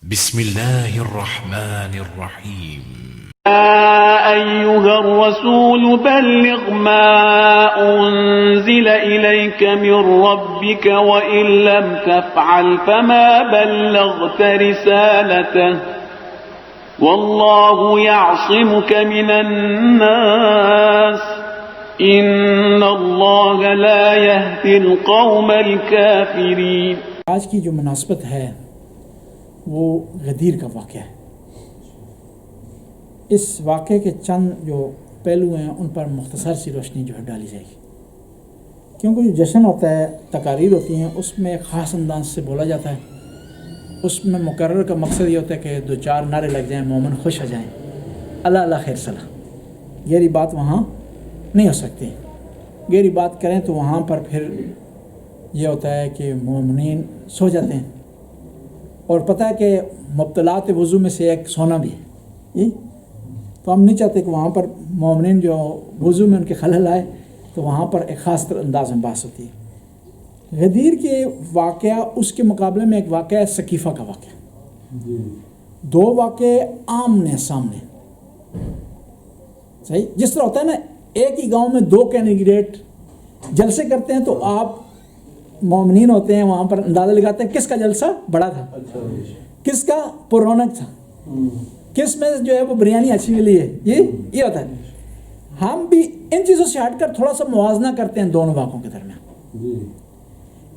بسم الله الرحمن الرحيم. يا أيها الرسول بلغ ما أنزل إليك من ربك وإن لم تفعل فما بلغت رسالته والله يعصمك من الناس إن الله لا يهدي القوم الكافرين. آج کی جو مناسبت ہے وہ غدیر کا واقعہ ہے. اس واقعے کے چند جو پہلو ہیں ان پر مختصر سی روشنی جو ہے ڈالی جائے گی، کیونکہ جو جشن ہوتا ہے، تقاریر ہوتی ہیں، اس میں خاص انداز سے بولا جاتا ہے. اس میں مقرر کا مقصد یہ ہوتا ہے کہ دو چار نعرے لگ جائیں، مومن خوش ہو جائیں، اللہ اللہ خیر صلاح. گہری بات وہاں نہیں ہو سکتی. گہری بات کریں تو وہاں پر پھر یہ ہوتا ہے کہ مومنین سو جاتے ہیں. اور پتہ ہے کہ مبتلات وضو میں سے ایک سونا بھی ہے. تو ہم نہیں چاہتے کہ وہاں پر مومنین جو وضو میں ان کے خلل آئے، تو وہاں پر ایک خاص انداز میں بحث ہوتی ہے. غدیر کے واقعہ اس کے مقابلے میں ایک واقعہ ہے سقیفہ کا واقعہ. دو واقعے آمنے سامنے. صحیح، جس طرح ہوتا ہے نا، ایک ہی گاؤں میں دو کینڈیڈیٹ جلسے کرتے ہیں تو آپ مومنین ہوتے ہیں وہاں پر اندازہ لگاتے ہیں کس کا جلسہ بڑا تھا، کس کا پرونق تھا، کس میں جو ہے وہ بریانی اچھی ملی ہے. یہ ہوتا ہے. ہم بھی ان چیزوں سے ہٹ کر تھوڑا سا موازنہ کرتے ہیں دونوں واقعوں کے درمیان.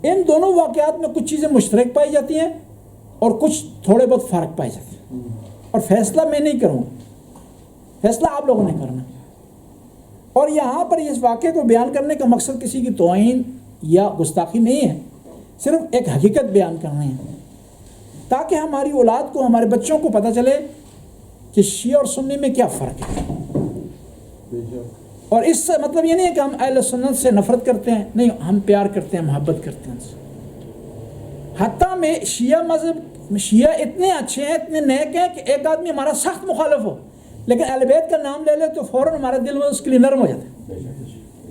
ان دونوں واقعات میں کچھ چیزیں مشترک پائی جاتی ہیں اور کچھ تھوڑے بہت فرق پائے جاتے ہیں. اور فیصلہ میں نہیں کروں گا، فیصلہ آپ لوگوں نے کرنا. اور یہاں پر اس واقعے کو بیان کرنے کا مقصد کسی کی توہین یا گستاخی نہیں ہے، صرف ایک حقیقت بیان کرنا ہے تاکہ ہماری اولاد کو، ہمارے بچوں کو پتہ چلے کہ شیعہ اور سنی میں کیا فرق ہے. اور اس سے مطلب یہ نہیں ہے کہ ہم اہل سنت سے نفرت کرتے ہیں، نہیں، ہم پیار کرتے ہیں، محبت کرتے ہیں. حتیٰ میں شیعہ مذہب، شیعہ اتنے اچھے ہیں، اتنے نیک ہیں کہ ایک آدمی ہمارا سخت مخالف ہو لیکن اہل بیت کا نام لے لے تو فوراً ہمارا دل میں اس کے لیے نرم ہو جاتا ہے.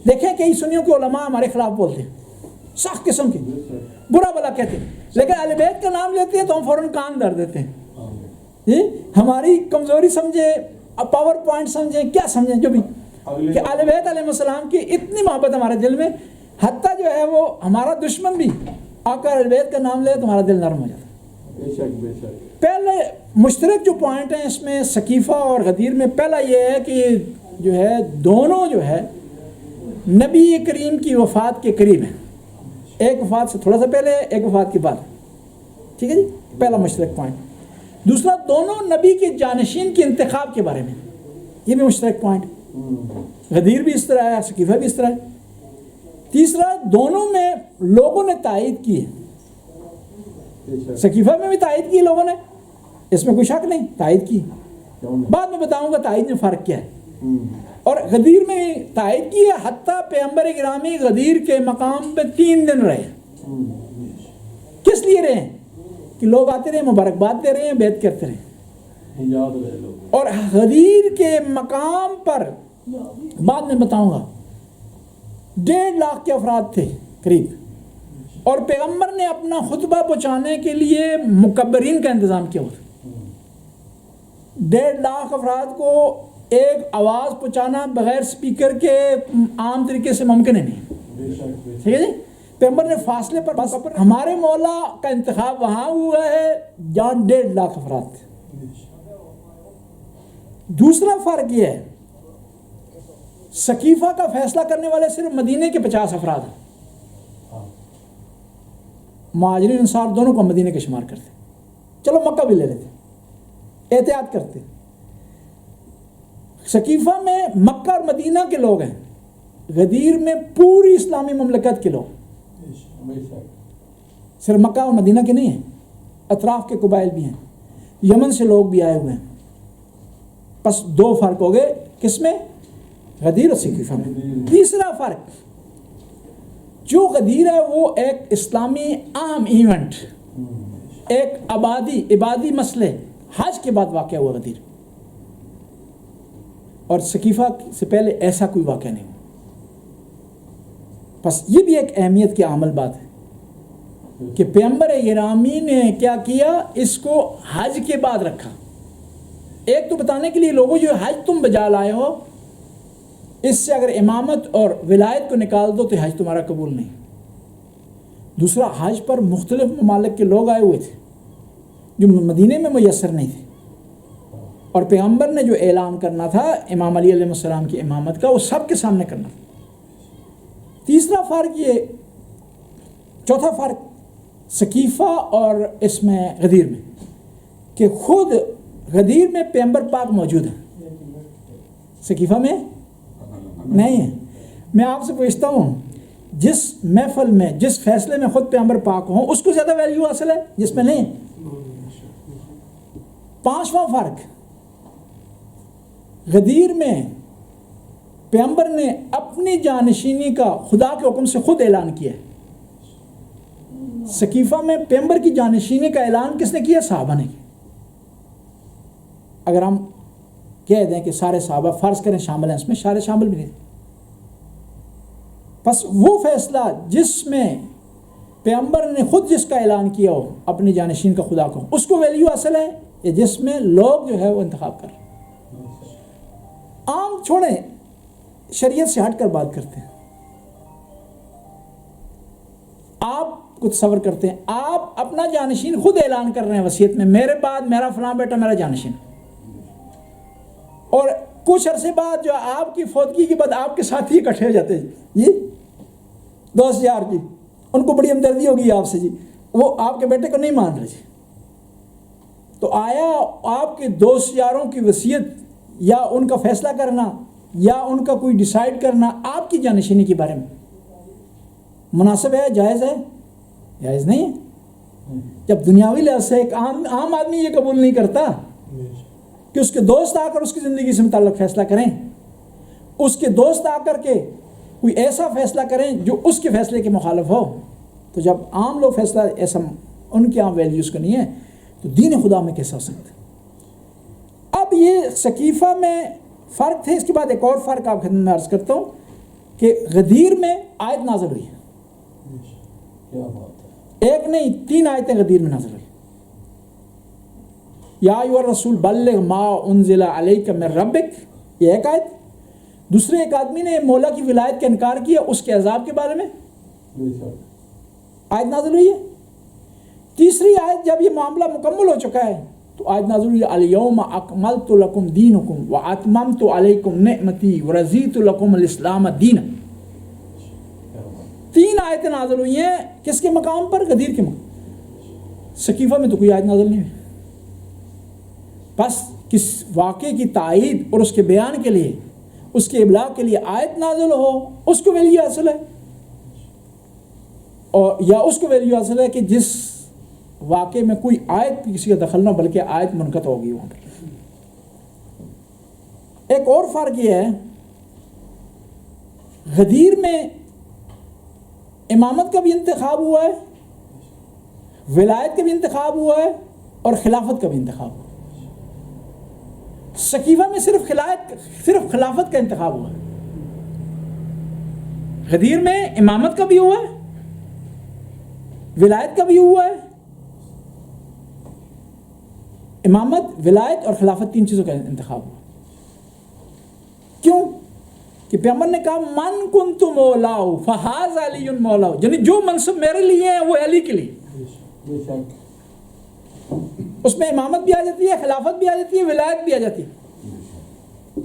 دیکھیں کئی سنیوں کے علماء ہمارے خلاف بولتے ہیں، سخت قسم کی برا بلا کہتے ہیں، لیکن اہل بیت کا نام لیتے ہیں تو ہم فوراً کان دھر دیتے ہیں. ہماری کمزوری سمجھے، پاور پوائنٹ سمجھیں، کیا سمجھیں، جو بھی، کہ اہل بیت علیہ السلام کی اتنی محبت ہمارے دل میں، حتیٰ جو ہے وہ ہمارا دشمن بھی آ کر اہل بیت کا نام لے تو ہمارا دل نرم ہو جاتا ہے. پہلے مشترک جو پوائنٹ ہیں اس میں سقیفہ اور غدیر میں، پہلا یہ ہے کہ جو ہے دونوں جو ہے نبی کریم کی وفات کے قریب ہیں. ایک وفات سے تھوڑا سا پہلے، ایک وفات کے بعد. ٹھیک ہے جی، پہلا مشترک پوائنٹ. دوسرا، دونوں نبی کے جانشین کے انتخاب کے بارے میں، یہ بھی مشترک پوائنٹ. غدیر بھی اس طرح ہے، سقیفہ بھی اس طرح ہے. تیسرا، دونوں میں لوگوں نے تائید کی ہے. سقیفہ میں بھی تائید کی لوگوں نے، اس میں کوئی شک نہیں، تائید کی. بعد میں بتاؤں گا تائید میں فرق کیا ہے. اور غدیر میں تائید کی ہے. حتیٰ پیغمبر گرامی غدیر کے مقام پہ 3 دن رہے. کس لیے رہے؟ کہ لوگ آتے رہے، مبارکباد دے رہے ہیں، بیعت کرتے رہے. اور غدیر کے مقام پر بعد میں بتاؤں گا 1.5 لاکھ کے افراد تھے قریب. اور پیغمبر نے اپنا خطبہ پہنچانے کے لیے مکبرین کا انتظام کیا ہوا تھا. 1.5 لاکھ افراد کو ایک آواز پہنچانا بغیر سپیکر کے عام طریقے سے ممکن ہے نہیں. ٹھیک ہے جی. پیغمبر نے فاصلے پر، ہمارے مولا کا انتخاب وہاں ہوا ہے جہاں 1.5 لاکھ افراد تھے. دوسرا فرق یہ ہے، سقیفہ کا فیصلہ کرنے والے صرف مدینے کے 50 افراد ہیں. مہاجرین انصار دونوں کو مدینے کے شمار کرتے. چلو مکہ بھی لے لیتے، احتیاط کرتے. سقیفہ میں مکہ اور مدینہ کے لوگ ہیں، غدیر میں پوری اسلامی مملکت کے لوگ. صرف مکہ اور مدینہ کے نہیں ہیں، اطراف کے قبائل بھی ہیں، یمن سے لوگ بھی آئے ہوئے ہیں. بس 2 فرق ہو گئے، کس میں؟ غدیر اور سقیفہ میں. تیسرا فرق، جو غدیر ہے وہ ایک اسلامی عام ایونٹ، ایک عبادی مسئلے حج کے بعد واقع ہوا غدیر. اور سقیفہ سے پہلے ایسا کوئی واقعہ نہیں ہوا. بس یہ بھی ایک اہمیت کی عامل بات ہے. کہ پیغمبر گرامی نے کیا کیا، اس کو حج کے بعد رکھا. ایک تو بتانے کے لیے لوگوں جو حج تم بجا لائے ہو، اس سے اگر امامت اور ولایت کو نکال دو تو حج تمہارا قبول نہیں. دوسرا، حج پر مختلف ممالک کے لوگ آئے ہوئے تھے جو مدینے میں میسر نہیں تھے، اور پیغمبر نے جو اعلان کرنا تھا امام علی علیہ السلام کی امامت کا، وہ سب کے سامنے کرنا تھا. تیسرا فرق یہ، چوتھا فرق سقیفہ اور اس میں غدیر میں، کہ خود غدیر میں پیغمبر پاک موجود ہیں، سقیفہ میں نہیں ہے. میں آپ سے پوچھتا ہوں، جس محفل میں جس فیصلے میں خود پیغمبر پاک ہوں اس کو زیادہ ویلیو حاصل ہے جس میں نہیں. پانچواں فرق، غدیر میں پیغمبر نے اپنی جانشینی کا خدا کے حکم سے خود اعلان کیا ہے. سقیفہ میں پیغمبر کی جانشینی کا اعلان کس نے کیا؟ صحابہ نے کیا. اگر ہم کہہ دیں کہ سارے صحابہ فرض کریں شامل ہیں، اس میں سارے شامل بھی نہیں تھے. بس وہ فیصلہ جس میں پیغمبر نے خود جس کا اعلان کیا ہو اپنی جانشین کا خدا کو، اس کو ویلیو حاصل ہے، یا جس میں لوگ جو ہے وہ انتخاب کر رہے ہیں. عام چھوڑیں، شریعت سے ہٹ کر بات کرتے ہیں. آپ کچھ تصور کرتے ہیں، آپ اپنا جانشین خود اعلان کر رہے ہیں وصیت میں، میرے بعد میرا فلاں بیٹا میرا جانشین، اور کچھ عرصے بعد جو آپ کی فوتگی کے بعد آپ کے ساتھی اکٹھے ہو جاتے ہیں، جی دوست یار جی، ان کو بڑی ہمدردی ہوگی آپ سے، جی وہ آپ کے بیٹے کو نہیں مان رہے جی. تو آیا آپ کے دوست یاروں کی وصیت یا ان کا فیصلہ کرنا یا ان کا کوئی ڈیسائیڈ کرنا آپ کی جانشینی کے بارے میں مناسب ہے، جائز ہے؟ جائز نہیں ہے. جب دنیاوی لحاظ سے ایک عام آدمی یہ قبول نہیں کرتا کہ اس کے دوست آ کر اس کی زندگی سے متعلق فیصلہ کریں، اس کے دوست آ کر کے کوئی ایسا فیصلہ کریں جو اس کے فیصلے کے مخالف ہو، تو جب عام لوگ فیصلہ ایسا ان کے عام ویلیوز کا نہیں ہے تو دین خدا میں کیسا ہو سکتا ہے؟ اب یہ سقیفہ میں فرق تھے. اس کے بعد ایک اور فرق آپ خدمت میں عرض کرتا ہوں کہ غدیر میں آیت نازل ہوئی ہے. ایک نہیں 3 آیتیں غدیر میں نازل ہوئی. یا ایھا الرسول بلغ ما انزل علیک من ربک، یہ ایک آیت. دوسرے ایک آدمی نے مولا کی ولایت کا انکار کیا، اس کے عذاب کے بارے میں آیت نازل ہوئی ہے. تیسری آیت جب یہ معاملہ مکمل ہو چکا ہے تو آیت نازل ہوئی الیوم اکملت لکم دینکم واتممت علیکم نعمتی ورضیت لکم الاسلام دینا. 3 آیتیں نازل ہوئی ہیں کس کے مقام پر؟ غدیر کے مقام. سقیفہ میں تو کوئی آیت نازل نہیں ہوئی. بس کس واقعے کی تائید اور اس کے بیان کے لیے، اس کے ابلاغ کے لیے آیت نازل ہو، اس کو ویلیو حاصل ہے، اور یا اس کو ویلیو حاصل ہے کہ جس واقعے میں کوئی آیت کسی کا دخل نہ ہو بلکہ آیت منقطع ہوگی وہاں پر. ایک اور فرق یہ ہے، غدیر میں امامت کا بھی انتخاب ہوا ہے، ولایت کا بھی انتخاب ہوا ہے، اور خلافت کا بھی انتخاب ہوا ہے. سقیفہ میں صرف خلافت کا انتخاب ہوا ہے. غدیر میں امامت کا بھی ہوا ہے، ولایت کا بھی ہوا ہے. امامت، ولایت اور خلافت 3 چیزوں کا انتخاب ہوا. کیوں؟ کہ پیغمبر نے کہا من کنت مولاہ فہذا علی مولاہ، یعنی جو منصب میرے لیے ہے وہ علی کے لیے. اس میں امامت بھی آ جاتی ہے، خلافت بھی آ جاتی ہے، ولایت بھی آ جاتی ہے.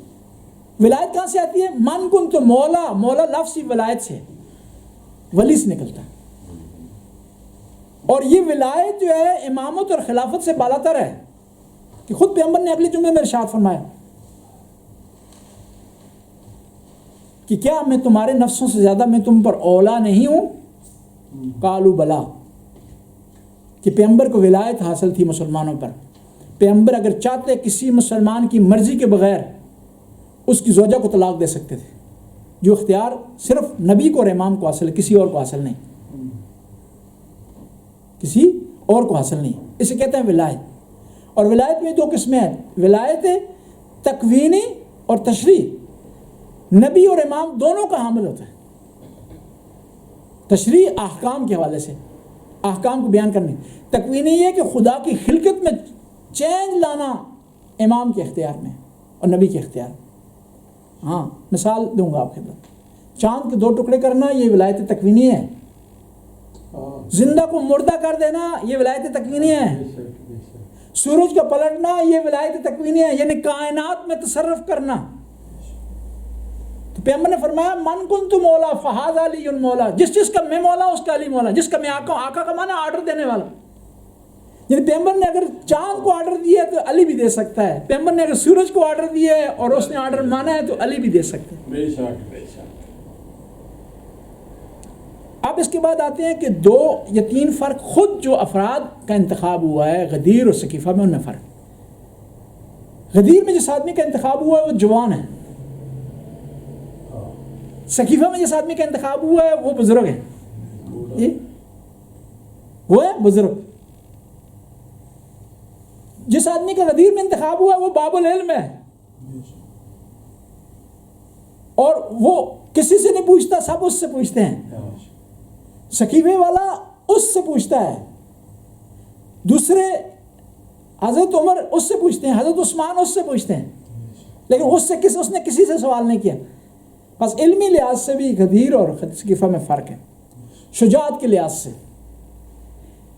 ولایت کہاں سے آتی ہے؟ من کنت مولا، مولا لفظ ہی ولایت سے، ولی سے نکلتا ہے. اور یہ ولایت جو ہے امامت اور خلافت سے بالا تر ہے، کہ خود پیغمبر نے اگلے جملے میں ارشاد فرمایا کہ کیا میں تمہارے نفسوں سے زیادہ میں تم پر اولا نہیں ہوں؟ قالوا بلا. کہ پیغمبر کو ولایت حاصل تھی مسلمانوں پر. پیغمبر اگر چاہتے کسی مسلمان کی مرضی کے بغیر اس کی زوجہ کو طلاق دے سکتے تھے، جو اختیار صرف نبی کو اور امام کو حاصل ہے، کسی اور کو حاصل نہیں، کسی اور کو حاصل نہیں. اسے کہتے ہیں ولایت. اور ولایت میں 2 قسمیں ہیں، ولایت تکوینی اور تشریعی. نبی اور امام دونوں کا حامل ہوتا ہے. تشریع احکام کے حوالے سے، احکام کو بیان کرنے. تکوینی یہ ہے کہ خدا کی خلقت میں چینج لانا امام کے اختیار میں اور نبی کے اختیار میں. ہاں مثال دوں گا آپ کے خدمت. چاند کے 2 ٹکڑے کرنا یہ ولایت تکوینی ہے. زندہ کو مردہ کر دینا یہ ولایت تکوینی ہے. سورج کا پلٹنا یہ ولایت تکوینی ہے، یعنی کائنات میں تصرف کرنا. تو پیغمبر نے فرمایا من کنت مولا فہذا علی مولا، جس چیز کا میں مولا اس کا علی مولا، جس کا میں آقا ہوں. آقا کا معنی آرڈر دینے والا. یعنی پیغمبر نے اگر چاند کو آرڈر دیا ہے تو علی بھی دے سکتا ہے. پیغمبر نے اگر سورج کو آرڈر دیا ہے اور اس نے آرڈر مانا ہے تو علی بھی دے سکتا ہے. بے شک بے شک. اب اس کے بعد آتے ہیں کہ 2 یا 3 فرق خود جو افراد کا انتخاب ہوا ہے غدیر اور سقیفہ میں، ان میں فرق. غدیر میں جس آدمی کا انتخاب ہوا ہے وہ جوان ہے. سقیفہ میں جس آدمی کا انتخاب ہوا ہے وہ بزرگ ہے. وہ ہے بزرگ. جس آدمی کا غدیر میں انتخاب ہوا ہے وہ باب العلم ہے اور وہ کسی سے نہیں پوچھتا، سب اس سے پوچھتے ہیں. سقیفے والا اس سے پوچھتا ہے. دوسرے حضرت عمر اس سے پوچھتے ہیں، حضرت عثمان اس سے پوچھتے ہیں، لیکن اس نے کسی سے سوال نہیں کیا. بس علمی لحاظ سے بھی غدیر اور سقیفہ میں فرق ہے. شجاعت کے لحاظ سے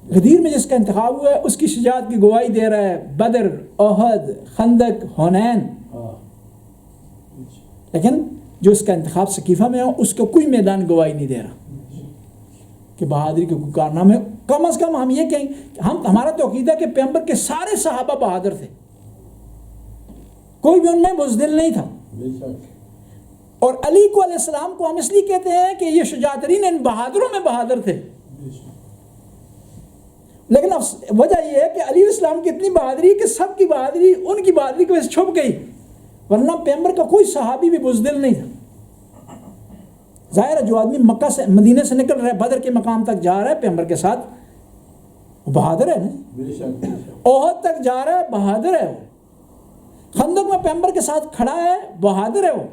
غدیر میں جس کا انتخاب ہوا ہے اس کی شجاعت کی گواہی دے رہا ہے بدر، احد، خندق، حنین. لیکن جو اس کا انتخاب سقیفہ میں ہو اس کا کوئی میدان گواہی نہیں دے رہا کہ بہادری کے کوئی کارنامے. کم از کم ہم یہ کہیں کہ ہمارا تو عقیدہ کہ پیغمبر کے سارے صحابہ بہادر تھے، کوئی بھی ان میں بزدل نہیں تھا. اور علی کو علیہ السلام کو ہم اس لیے کہتے ہیں کہ یہ شجاع ترین ان بہادروں میں بہادر تھے. لیکن وجہ یہ ہے کہ علی علیہ السلام کی اتنی بہادری کہ سب کی بہادری ان کی بہادری کی وجہ سے چھپ گئی، ورنہ پیغمبر کا کوئی صحابی بھی بزدل نہیں تھا. ظاہر ہے جو آدمی مکہ سے مدینے سے نکل رہا ہے بدر کے مقام تک جا رہا ہے پیغمبر کے ساتھ وہ بہادر ہے نا. احد تک جا رہا ہے بہادر ہے وہ. خندق میں پیغمبر کے ساتھ کھڑا ہے بہادر ہے وہ.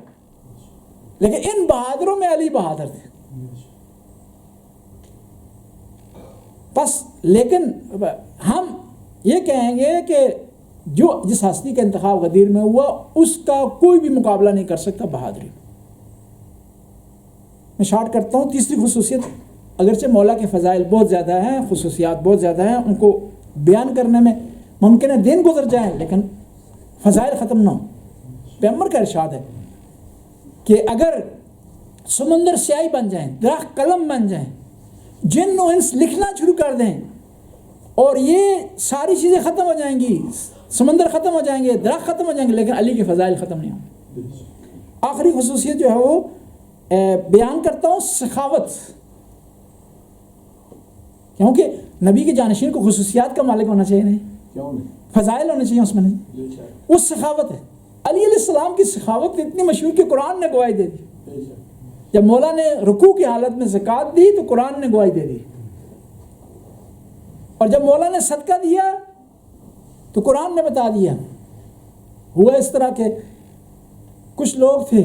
لیکن ان بہادروں میں علی بہادر تھے. بس لیکن ہم یہ کہیں گے کہ جو جس ہستی کا انتخاب غدیر میں ہوا اس کا کوئی بھی مقابلہ نہیں کر سکتا بہادری. میں شارٹ کرتا ہوں. تیسری خصوصیت، اگرچہ مولا کے فضائل بہت زیادہ ہیں، خصوصیات بہت زیادہ ہیں، ان کو بیان کرنے میں ممکن ہے دن گزر جائیں لیکن فضائل ختم نہ ہو. پیغمبر کا ارشاد ہے کہ اگر سمندر سیاہی بن جائیں، درخت قلم بن جائیں، جن و انس لکھنا شروع کر دیں اور یہ ساری چیزیں ختم ہو جائیں گی، سمندر ختم ہو جائیں گے، درخت ختم ہو جائیں گے، لیکن علی کے فضائل ختم نہیں ہوں گے. آخری خصوصیت جو ہے وہ بیان کرتا ہوں، سخاوت. کیونکہ نبی کے جانشین کو خصوصیات کا مالک ہونا چاہیے، نہیں فضائل ہونے چاہیے اس میں، نہیں وہ سخاوت ہے. علی علیہ السلام کی سخاوت اتنی مشہور کہ قرآن نے گواہی دے دی. جب مولا نے رکوع کی حالت میں زکوٰۃ دی تو قرآن نے گواہی دے دی، اور جب مولا نے صدقہ دیا تو قرآن نے بتا دیا. ہوا اس طرح کہ کچھ لوگ تھے،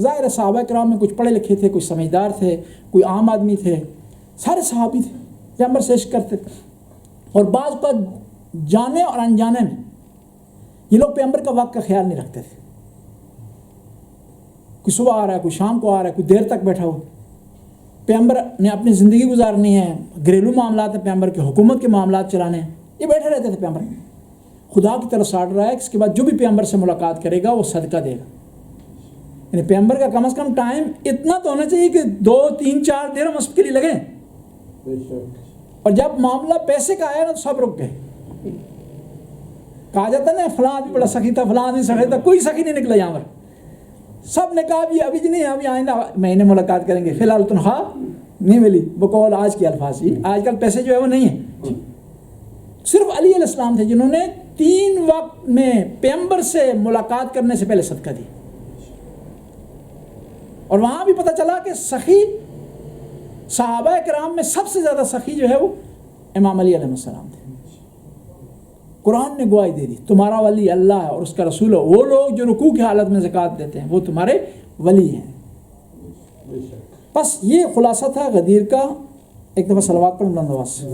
ظاہر صحابہ کرام میں کچھ پڑھے لکھے تھے، کچھ سمجھدار تھے، کوئی عام آدمی تھے، سارے صحابی تھے، پیغمبر سے عشق کرتے تھے. اور بعض کا جانے اور انجانے میں یہ لوگ پیغمبر کا وقت کا خیال نہیں رکھتے تھے. کوئی صبح آ رہا ہے، کوئی شام کو آ رہا ہے، کوئی دیر تک بیٹھا ہو. پیغمبر نے اپنی زندگی گزارنی ہے، گھریلو معاملات ہیں پیغمبر کے، حکومت کے معاملات چلانے ہیں، یہ بیٹھے رہتے تھے. پیغمبر خدا کی طرف سے آرڈر رہا ہے کہ اس کے بعد جو بھی پیغمبر سے ملاقات کرے گا وہ صدقہ دے گا. یعنی پیغمبر کا کم از کم ٹائم اتنا تو ہونا چاہیے کہ 2 3 4 درہم اس کے لیے لگیں. اور جب معاملہ پیسے کا آیا نا تو سب رک گئے. کہا جاتا نا فلاں آدمی بڑا سخی تھا، فلاں آدمی سخی تھا، کوئی سخی نہیں نکلا یہاں پر. سب نے کہا بھی ابھی نہیں، ابھی آئندہ مہینے ملاقات کریں گے، فی الحال تنخواہ نہیں ملی، بقول آج کے الفاظ ہی. آج کل پیسے جو ہے وہ نہیں ہیں. صرف علی علیہ السلام تھے جنہوں نے 3 وقت میں پیغمبر سے ملاقات کرنے سے پہلے صدقہ دی. اور وہاں بھی پتہ چلا کہ سخی صحابہ کرام میں سب سے زیادہ سخی جو ہے وہ امام علی علیہ السلام تھے. قرآن نے گواہی دے دی تمہارا ولی اللہ ہے اور اس کا رسول ہے. وہ لوگ جو رکوع کی حالت میں زکوٰۃ دیتے ہیں وہ تمہارے ولی ہیں. بس یہ خلاصہ تھا غدیر کا ایک دفعہ صلوات پڑھ بلند آواز سے.